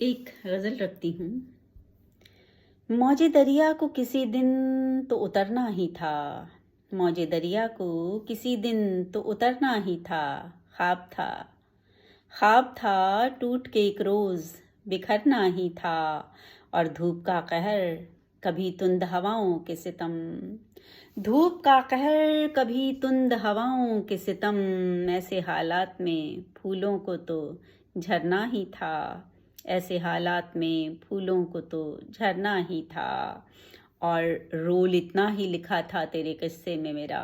एक गज़ल रखती हूँ। मौजे दरिया को किसी दिन तो उतरना ही था। मौजे दरिया को किसी दिन तो उतरना ही था। ख्वाब था, ख्वाब था, टूट के एक रोज़ बिखरना ही था। और धूप का कहर, कभी तुंद हवाओं के सितम। धूप का कहर, कभी तुंद हवाओं के सितम। ऐसे हालात में फूलों को तो झरना ही था। ऐसे हालात में फूलों को तो झरना ही था। और रोल इतना ही लिखा था तेरे किस्से में मेरा।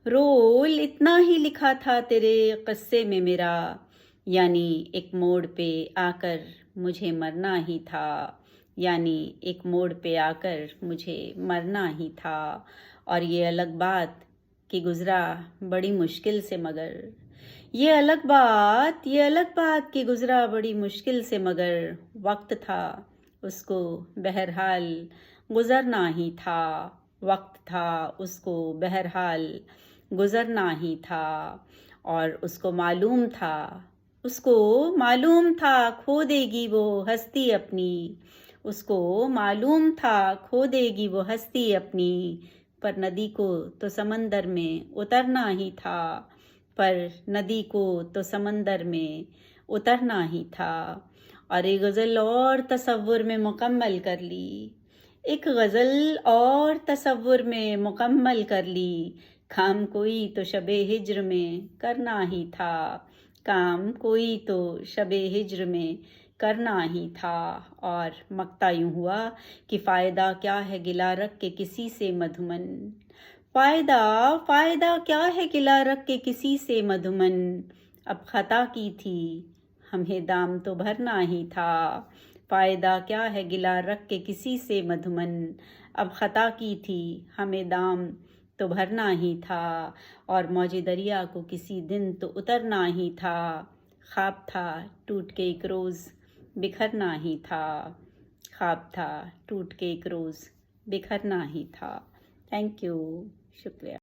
रोल इतना ही लिखा था तेरे किस्से में मेरा। यानी एक मोड़ पे आकर मुझे मरना ही था। यानी एक मोड़ पे आकर मुझे मरना ही था। और ये अलग बात कि गुज़रा बड़ी मुश्किल से, मगर ये अलग बात कि गुज़रा बड़ी मुश्किल से, मगर वक्त था उसको बहरहाल गुज़रना ही था। वक्त था उसको बहरहाल गुज़रना ही था। और उसको मालूम था खो देगी वो हस्ती अपनी। उसको मालूम था खो देगी वो हस्ती अपनी। पर नदी को तो समंदर में उतरना ही था। पर नदी को तो समंदर में उतरना ही था। और एक गज़ल और तसव्वुर में मुकम्मल कर ली। एक गज़ल और तसव्वुर में मुकम्मल कर ली। काम कोई तो शबे हिज्र में करना ही था। काम कोई तो शबे हिज्र में करना ही था। और मक्ता यूं हुआ कि फ़ायदा क्या है गिला रख के किसी से मधुमन। फ़ायदा क्या है गिला रख के किसी से मधुमन। अब खता की थी हमें दाम तो भरना ही था। फ़ायदा क्या है गिला रख के किसी से मधुमन। अब खता की थी हमें दाम तो भरना ही था। और मौजे दरिया को किसी दिन तो उतरना ही था। ख्वाब था टूट के एक रोज़ बिखरना ही था। ख्वाब था टूट के एक रोज़ बिखरना ही था। थैंक यू, शुक्रिया।